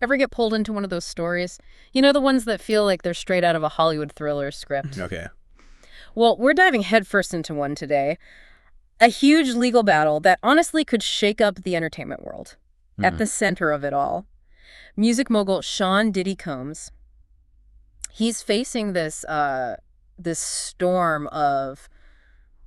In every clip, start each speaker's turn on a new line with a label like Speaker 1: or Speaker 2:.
Speaker 1: Ever get pulled into one of those stories? You know, the ones that feel like they're straight out of a Hollywood thriller script.
Speaker 2: Okay.
Speaker 1: Well, we're diving headfirst into one today. A huge legal battle that honestly could shake up the entertainment world. At
Speaker 2: Hmm.
Speaker 1: the center of it all, music mogul Sean Diddy Combs. He's facing this storm of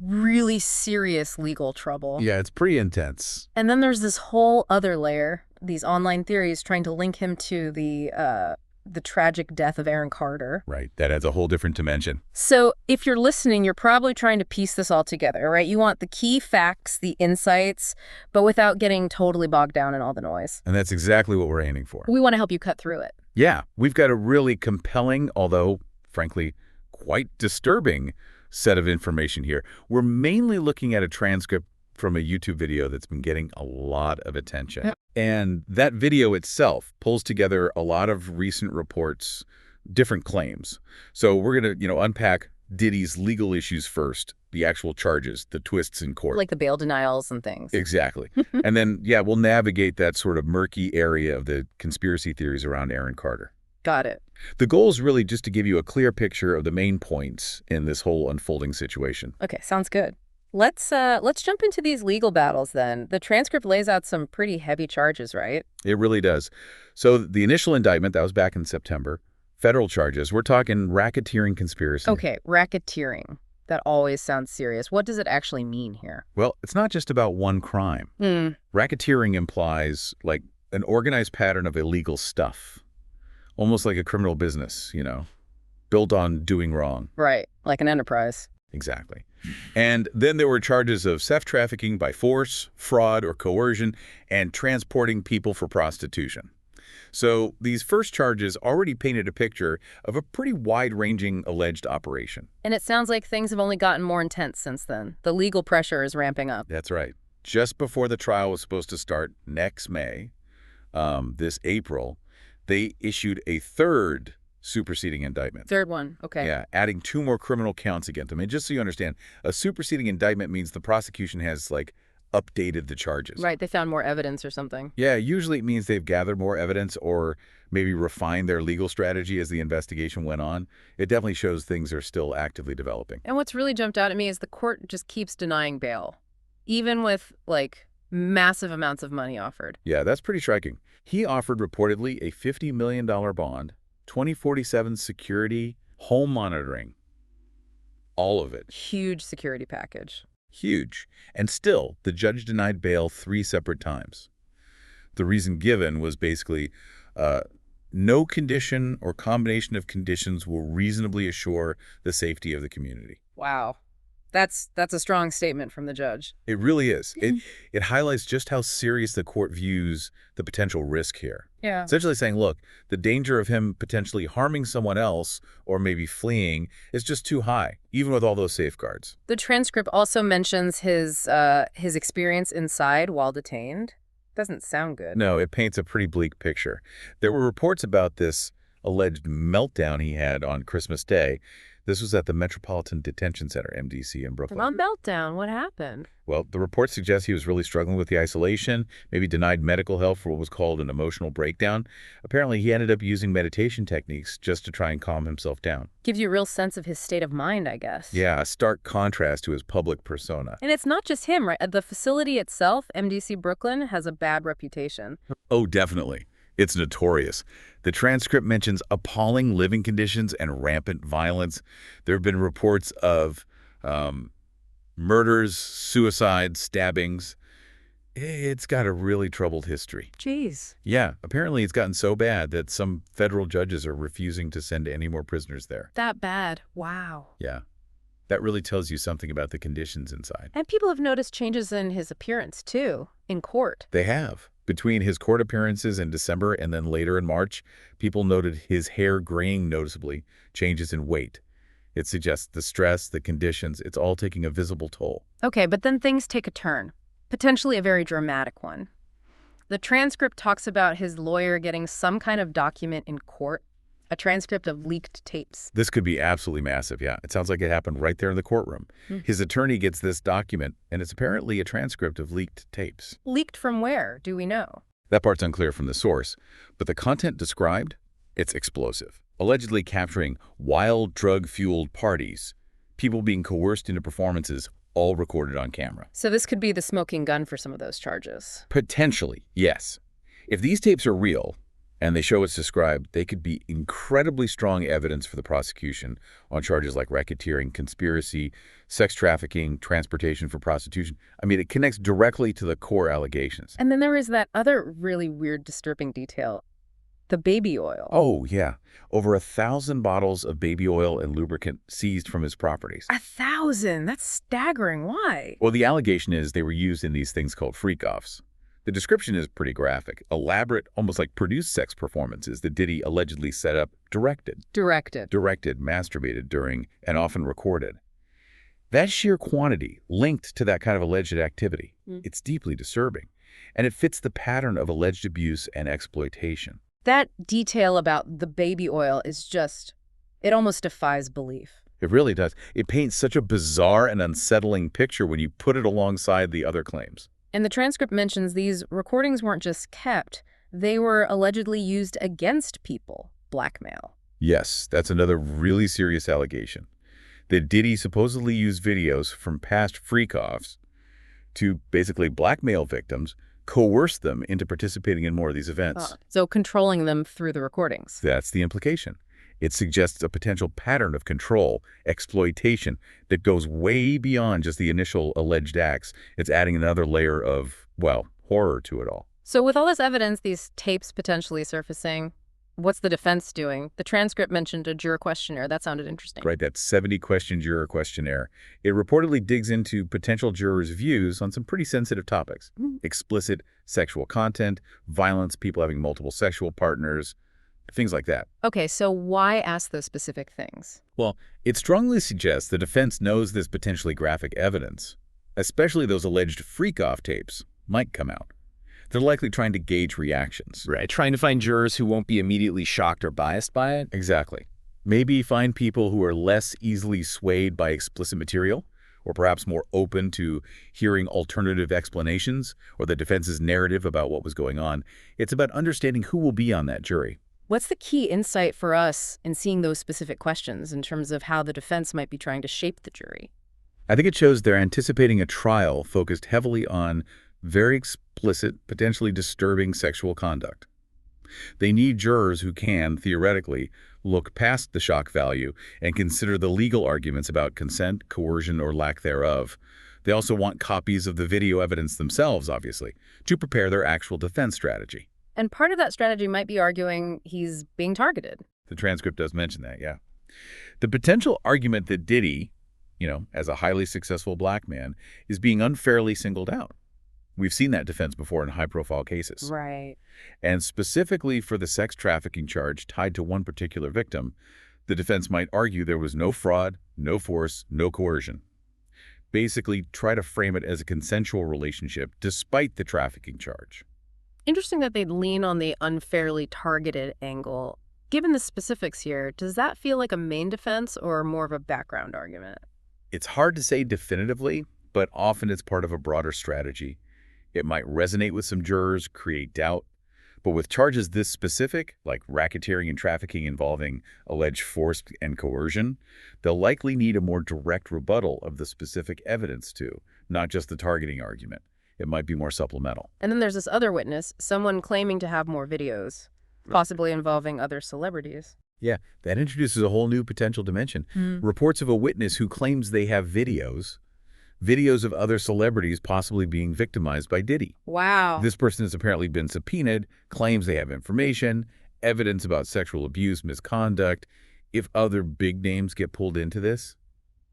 Speaker 1: really serious legal trouble.
Speaker 2: Yeah, it's pretty intense.
Speaker 1: And then there's this whole other layer, these online theories trying to link him to the tragic death of Aaron Carter.
Speaker 2: Right. That adds a whole different dimension.
Speaker 1: So if you're listening, you're probably trying to piece this all together, right? You want the key facts, the insights, but without getting totally bogged down in all the noise.
Speaker 2: And that's exactly what we're aiming for.
Speaker 1: We want to help you cut through it.
Speaker 2: Yeah, we've got a really compelling, although, frankly, quite disturbing set of information here. We're mainly looking at a transcript from a YouTube video that's been getting a lot of attention.
Speaker 1: Yep.
Speaker 2: And that video itself pulls together a lot of recent reports, different claims. So we're going to, unpack Diddy's legal issues first, the actual charges, the twists in court.
Speaker 1: Like the bail denials and things.
Speaker 2: Exactly. And then, we'll navigate that sort of murky area of the conspiracy theories around Aaron Carter.
Speaker 1: Got it.
Speaker 2: The goal is really just to give you a clear picture of the main points in this whole unfolding situation.
Speaker 1: Okay, sounds good. Let's jump into these legal battles then. The transcript lays out some pretty heavy charges, right?
Speaker 2: It really does. So the initial indictment, that was back in September, federal charges, we're talking racketeering conspiracy.
Speaker 1: Okay, racketeering. That always sounds serious. What does it actually mean here?
Speaker 2: Well, it's not just about one crime. Racketeering implies, like, an organized pattern of illegal stuff. Almost like a criminal business, built on doing wrong.
Speaker 1: Right, like an enterprise.
Speaker 2: Exactly. And then there were charges of sex trafficking by force, fraud, or coercion, and transporting people for prostitution. So these first charges already painted a picture of a pretty wide-ranging alleged operation.
Speaker 1: And it sounds like things have only gotten more intense since then. The legal pressure is ramping up.
Speaker 2: That's right. Just before the trial was supposed to start next May, this April, they issued a third superseding indictment.
Speaker 1: Third one, okay.
Speaker 2: Yeah, adding 2 more criminal counts against him. And just so you understand, a superseding indictment means the prosecution has, updated the charges.
Speaker 1: Right, they found more evidence or something.
Speaker 2: Yeah, usually it means they've gathered more evidence or maybe refined their legal strategy as the investigation went on. It definitely shows things are still actively developing.
Speaker 1: And what's really jumped out at me is the court just keeps denying bail, even with, massive amounts of money offered.
Speaker 2: Yeah, that's pretty striking. He offered reportedly a $50 million bond, 2047 security, home monitoring, all of it.
Speaker 1: Huge security package.
Speaker 2: Huge. And still, the judge denied bail 3 separate times. The reason given was basically, no condition or combination of conditions will reasonably assure the safety of the community.
Speaker 1: Wow. That's a strong statement from the judge.
Speaker 2: It really is. It highlights just how serious the court views the potential risk here.
Speaker 1: Yeah.
Speaker 2: Essentially saying, look, the danger of him potentially harming someone else or maybe fleeing is just too high, even with all those safeguards.
Speaker 1: The transcript also mentions his experience inside while detained. Doesn't sound good.
Speaker 2: No, it paints a pretty bleak picture. There were reports about this alleged meltdown he had on Christmas Day. This was at the Metropolitan Detention Center, MDC, in Brooklyn.
Speaker 1: A meltdown? What happened?
Speaker 2: Well, the report suggests he was really struggling with the isolation, maybe denied medical help for what was called an emotional breakdown. Apparently, he ended up using meditation techniques just to try and calm himself down.
Speaker 1: Gives you a real sense of his state of mind, I guess.
Speaker 2: Yeah, a stark contrast to his public persona.
Speaker 1: And it's not just him, right? The facility itself, MDC Brooklyn, has a bad reputation.
Speaker 2: Oh, definitely. It's notorious. The transcript mentions appalling living conditions and rampant violence. There have been reports of murders, suicides, stabbings. It's got a really troubled history.
Speaker 1: Jeez.
Speaker 2: Yeah, apparently it's gotten so bad that some federal judges are refusing to send any more prisoners there.
Speaker 1: That bad. Wow.
Speaker 2: Yeah, that really tells you something about the conditions inside.
Speaker 1: And people have noticed changes in his appearance, too, in court.
Speaker 2: They have. Between his court appearances in December and then later in March, people noted his hair graying noticeably, changes in weight. It suggests the stress, the conditions, it's all taking a visible toll.
Speaker 1: Okay, but then things take a turn, potentially a very dramatic one. The transcript talks about his lawyer getting some kind of document in court, a transcript of leaked tapes.
Speaker 2: This could be absolutely massive, yeah. It sounds like it happened right there in the courtroom. His attorney gets this document, and it's apparently a transcript of leaked tapes.
Speaker 1: Leaked from where, do we know?
Speaker 2: That part's unclear from the source, but the content described, it's explosive. Allegedly capturing wild drug-fueled parties, people being coerced into performances, all recorded on camera.
Speaker 1: So this could be the smoking gun for some of those charges.
Speaker 2: Potentially, yes. If these tapes are real, and they show what's described, they could be incredibly strong evidence for the prosecution on charges like racketeering, conspiracy, sex trafficking, transportation for prostitution. I mean, it connects directly to the core allegations.
Speaker 1: And then there is that other really weird, disturbing detail, the baby oil.
Speaker 2: Oh, yeah. Over 1,000 bottles of baby oil and lubricant seized from his properties.
Speaker 1: 1,000? That's staggering. Why?
Speaker 2: Well, the allegation is they were used in these things called FreakOFFS. The description is pretty graphic. Elaborate, almost like produced sex performances that Diddy allegedly set up, directed, masturbated during, and often recorded. That sheer quantity linked to that kind of alleged activity, it's deeply disturbing. And it fits the pattern of alleged abuse and exploitation.
Speaker 1: That detail about the baby oil is just, it almost defies belief.
Speaker 2: It really does. It paints such a bizarre and unsettling picture when you put it alongside the other claims.
Speaker 1: And the transcript mentions these recordings weren't just kept, they were allegedly used against people, blackmail.
Speaker 2: Yes, that's another really serious allegation. That Diddy supposedly used videos from past FreakOFFS to basically blackmail victims, coerce them into participating in more of these events.
Speaker 1: So controlling them through the recordings.
Speaker 2: That's the implication. It suggests a potential pattern of control, exploitation, that goes way beyond just the initial alleged acts. It's adding another layer of, well, horror to it all.
Speaker 1: So with all this evidence, these tapes potentially surfacing, what's the defense doing? The transcript mentioned a juror questionnaire. That sounded interesting.
Speaker 2: Right, that 70-question juror questionnaire. It reportedly digs into potential jurors' views on some pretty sensitive topics. Explicit sexual content, violence, people having multiple sexual partners, things like that.
Speaker 1: Okay, so why ask those specific things?
Speaker 2: Well, it strongly suggests the defense knows this potentially graphic evidence, especially those alleged freak-off tapes, might come out. They're likely trying to gauge reactions.
Speaker 3: Right, trying to find jurors who won't be immediately shocked or biased by it.
Speaker 2: Exactly. Maybe find people who are less easily swayed by explicit material, or perhaps more open to hearing alternative explanations or the defense's narrative about what was going on. It's about understanding who will be on that jury.
Speaker 1: What's the key insight for us in seeing those specific questions in terms of how the defense might be trying to shape the jury?
Speaker 2: I think it shows they're anticipating a trial focused heavily on very explicit, potentially disturbing sexual conduct. They need jurors who can, theoretically, look past the shock value and consider the legal arguments about consent, coercion, or lack thereof. They also want copies of the video evidence themselves, obviously, to prepare their actual defense strategy.
Speaker 1: And part of that strategy might be arguing he's being targeted.
Speaker 2: The transcript does mention that, yeah. The potential argument that Diddy, as a highly successful black man, is being unfairly singled out. We've seen that defense before in high-profile cases.
Speaker 1: Right.
Speaker 2: And specifically for the sex trafficking charge tied to one particular victim, the defense might argue there was no fraud, no force, no coercion. Basically, try to frame it as a consensual relationship despite the trafficking charge.
Speaker 1: Interesting that they'd lean on the unfairly targeted angle. Given the specifics here, does that feel like a main defense or more of a background argument?
Speaker 2: It's hard to say definitively, but often it's part of a broader strategy. It might resonate with some jurors, create doubt. But with charges this specific, like racketeering and trafficking involving alleged force and coercion, they'll likely need a more direct rebuttal of the specific evidence too, not just the targeting argument. It might be more supplemental.
Speaker 1: And then there's this other witness, someone claiming to have more videos, possibly involving other celebrities.
Speaker 2: Yeah, that introduces a whole new potential dimension. Reports of a witness who claims they have videos of other celebrities possibly being victimized by Diddy.
Speaker 1: Wow.
Speaker 2: This person has apparently been subpoenaed, claims they have information, evidence about sexual abuse, misconduct. If other big names get pulled into this,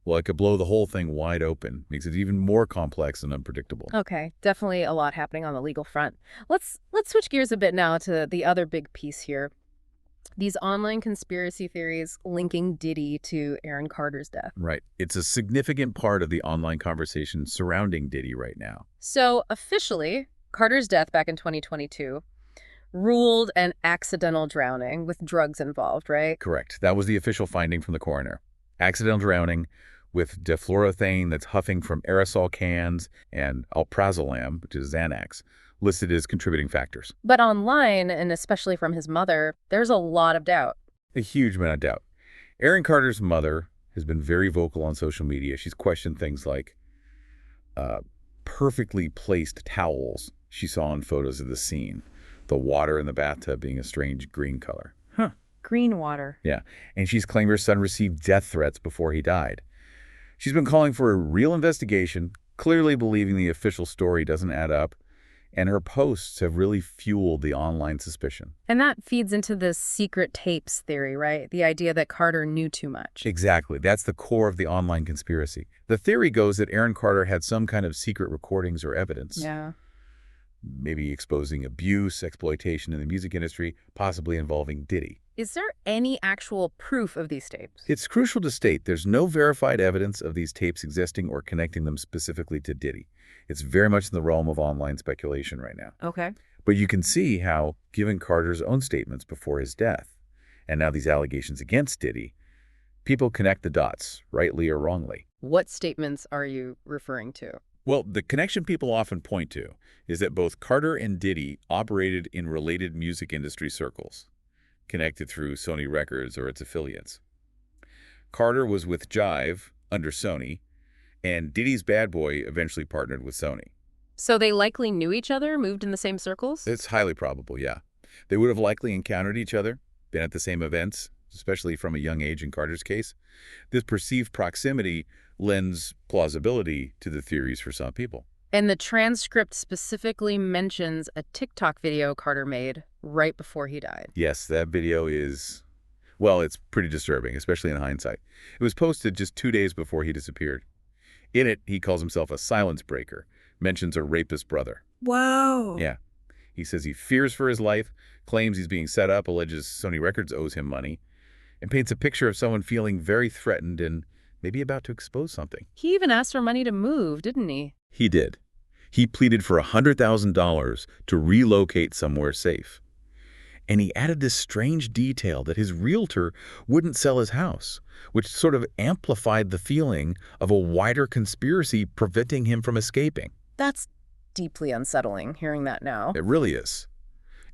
Speaker 2: well, it could blow the whole thing wide open, makes it even more complex and unpredictable.
Speaker 1: Okay, definitely a lot happening on the legal front. Let's switch gears a bit now to the other big piece here. These online conspiracy theories linking Diddy to Aaron Carter's death.
Speaker 2: Right. It's a significant part of the online conversation surrounding Diddy right now.
Speaker 1: So officially, Carter's death back in 2022 ruled an accidental drowning with drugs involved, right?
Speaker 2: Correct. That was the official finding from the coroner. Accidental drowning with defluorothane that's huffing from aerosol cans and alprazolam, which is Xanax, listed as contributing factors.
Speaker 1: But online, and especially from his mother, there's a lot of doubt.
Speaker 2: A huge amount of doubt. Aaron Carter's mother has been very vocal on social media. She's questioned things like perfectly placed towels she saw in photos of the scene, the water in the bathtub being a strange green color.
Speaker 1: Green water.
Speaker 2: Yeah, and she's claimed her son received death threats before he died. She's been calling for a real investigation, clearly believing the official story doesn't add up, and her posts have really fueled the online suspicion.
Speaker 1: And that feeds into this secret tapes theory, right? The idea that Carter knew too much.
Speaker 2: Exactly. That's the core of the online conspiracy. The theory goes that Aaron Carter had some kind of secret recordings or evidence.
Speaker 1: Yeah.
Speaker 2: Maybe exposing abuse, exploitation in the music industry, possibly involving Diddy.
Speaker 1: Is there any actual proof of these tapes?
Speaker 2: It's crucial to state there's no verified evidence of these tapes existing or connecting them specifically to Diddy. It's very much in the realm of online speculation right now.
Speaker 1: Okay.
Speaker 2: But you can see how, given Carter's own statements before his death, and now these allegations against Diddy, people connect the dots, rightly or wrongly.
Speaker 1: What statements are you referring to?
Speaker 2: Well, the connection people often point to is that both Carter and Diddy operated in related music industry circles, connected through Sony Records or its affiliates. Carter was with Jive under Sony, and Diddy's Bad Boy eventually partnered with Sony.
Speaker 1: So they likely knew each other, moved in the same circles?
Speaker 2: It's highly probable, yeah. They would have likely encountered each other, been at the same events, especially from a young age in Carter's case. This perceived proximity lends plausibility to the theories for some people.
Speaker 1: And the transcript specifically mentions a TikTok video Carter made right before he died.
Speaker 2: Yes, that video is, well, it's pretty disturbing, especially in hindsight. It was posted just 2 days before he disappeared. In it, he calls himself a silence breaker, mentions a rapist brother.
Speaker 1: Whoa.
Speaker 2: Yeah. He says he fears for his life, claims he's being set up, alleges Sony Records owes him money, and paints a picture of someone feeling very threatened and maybe about to expose something.
Speaker 1: He even asked for money to move, didn't he?
Speaker 2: He did. He pleaded for $100,000 to relocate somewhere safe. And he added this strange detail that his realtor wouldn't sell his house, which sort of amplified the feeling of a wider conspiracy preventing him from escaping.
Speaker 1: That's deeply unsettling, hearing that now.
Speaker 2: It really is.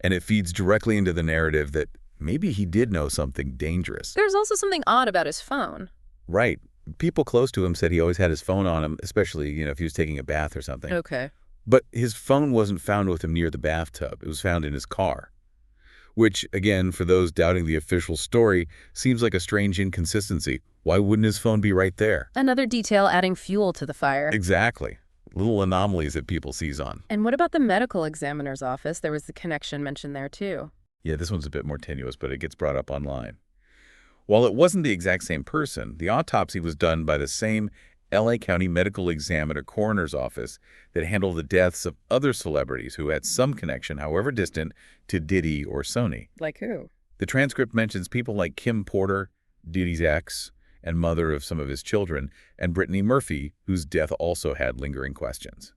Speaker 2: And it feeds directly into the narrative that maybe he did know something dangerous.
Speaker 1: There's also something odd about his phone.
Speaker 2: Right. People close to him said he always had his phone on him, especially, if he was taking a bath or something.
Speaker 1: Okay.
Speaker 2: But his phone wasn't found with him near the bathtub. It was found in his car. Which, again, for those doubting the official story, seems like a strange inconsistency. Why wouldn't his phone be right there?
Speaker 1: Another detail adding fuel to the fire.
Speaker 2: Exactly. Little anomalies that people seize on.
Speaker 1: And what about the medical examiner's office? There was the connection mentioned there, too.
Speaker 2: Yeah, this one's a bit more tenuous, but it gets brought up online. While it wasn't the exact same person, the autopsy was done by the same L.A. County Medical Examiner Coroner's Office that handled the deaths of other celebrities who had some connection, however distant, to Diddy or Sony.
Speaker 1: Like who?
Speaker 2: The transcript mentions people like Kim Porter, Diddy's ex, and mother of some of his children, and Brittany Murphy, whose death also had lingering questions.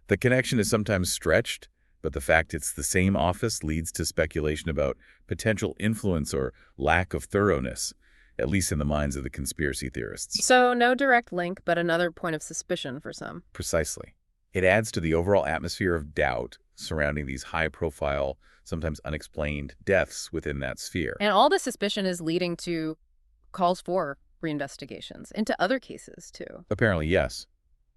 Speaker 2: The connection is sometimes stretched, but the fact it's the same office leads to speculation about potential influence or lack of thoroughness, at least in the minds of the conspiracy theorists.
Speaker 1: So no direct link, but another point of suspicion for some.
Speaker 2: Precisely. It adds to the overall atmosphere of doubt surrounding these high-profile, sometimes unexplained deaths within that sphere.
Speaker 1: And all this suspicion is leading to calls for reinvestigations into other cases, too.
Speaker 2: Apparently, yes.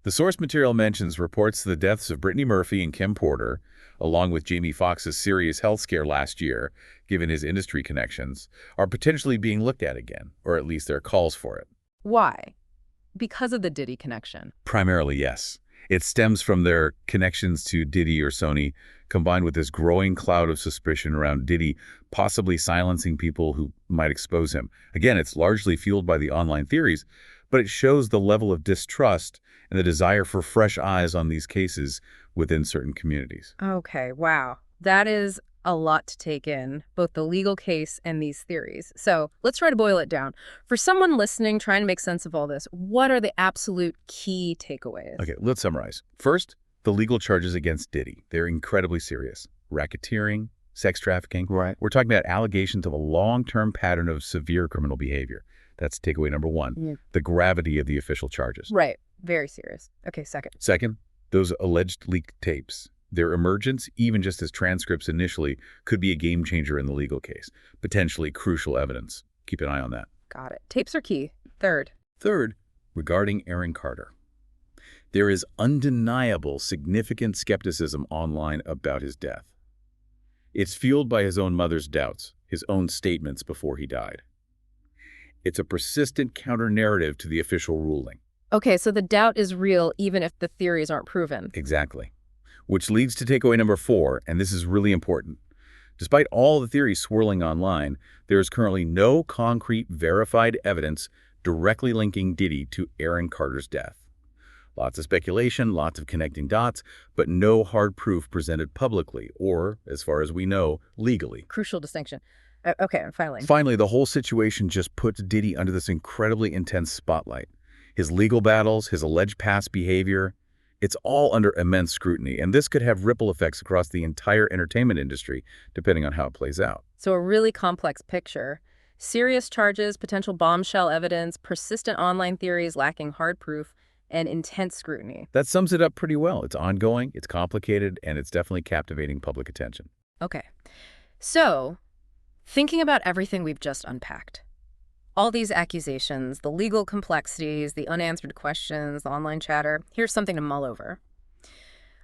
Speaker 2: The source material mentions reports the deaths of Brittany Murphy and Kim Porter, along with Jamie Foxx's serious health scare last year, given his industry connections, are potentially being looked at again, or at least there are calls for it.
Speaker 1: Why? Because of the Diddy connection.
Speaker 2: Primarily, yes. It stems from their connections to Diddy or Sony, combined with this growing cloud of suspicion around Diddy possibly silencing people who might expose him. Again, it's largely fueled by the online theories, but it shows the level of distrust and the desire for fresh eyes on these cases within certain communities.
Speaker 1: Okay, wow. That is a lot to take in, both the legal case and these theories. So let's try to boil it down. For someone listening, trying to make sense of all this, what are the absolute key takeaways?
Speaker 2: Okay, let's summarize. First, the legal charges against Diddy. They're incredibly serious. Racketeering, sex trafficking.
Speaker 3: Right.
Speaker 2: We're talking about allegations of a long-term pattern of severe criminal behavior. That's takeaway number one,
Speaker 1: Yeah.
Speaker 2: the gravity of the official charges.
Speaker 1: Right. Very serious. Okay, second.
Speaker 2: Second, those alleged leaked tapes. Their emergence, even just as transcripts initially, could be a game changer in the legal case, potentially crucial evidence. Keep an eye on that.
Speaker 1: Got it. Tapes are key. Third.
Speaker 2: Third, regarding Aaron Carter. There is undeniable significant skepticism online about his death. It's fueled by his own mother's doubts, his own statements before he died. It's a persistent counter-narrative to the official ruling.
Speaker 1: Okay, so the doubt is real even if the theories aren't proven.
Speaker 2: Exactly. Which leads to takeaway number 4, and this is really important. Despite all the theories swirling online, there is currently no concrete verified evidence directly linking Diddy to Aaron Carter's death. Lots of speculation, lots of connecting dots, but no hard proof presented publicly or, as far as we know, legally.
Speaker 1: Crucial distinction. Okay, and finally.
Speaker 2: Finally, the whole situation just puts Diddy under this incredibly intense spotlight. His legal battles, his alleged past behavior, it's all under immense scrutiny, and this could have ripple effects across the entire entertainment industry, depending on how it plays out.
Speaker 1: So a really complex picture. Serious charges, potential bombshell evidence, persistent online theories lacking hard proof, and intense scrutiny.
Speaker 2: That sums it up pretty well. It's ongoing, it's complicated, and it's definitely captivating public attention.
Speaker 1: Okay. So, thinking about everything we've just unpacked, all these accusations, the legal complexities, the unanswered questions, the online chatter, here's something to mull over.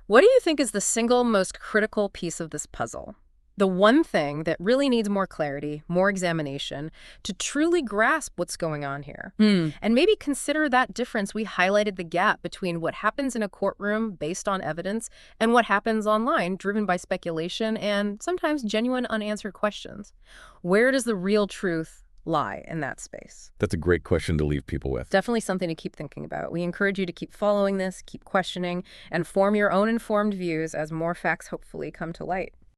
Speaker 1: What do you think is the single most critical piece of this puzzle? The one thing that really needs more clarity, more examination, to truly grasp what's going on here. And maybe consider that difference. We highlighted the gap between what happens in a courtroom based on evidence and what happens online driven by speculation and sometimes genuine unanswered questions. Where does the real truth lie in that space?
Speaker 2: That's a great question to leave people with.
Speaker 1: Definitely something to keep thinking about. We encourage you to keep following this, keep questioning, and form your own informed views as more facts hopefully come to light.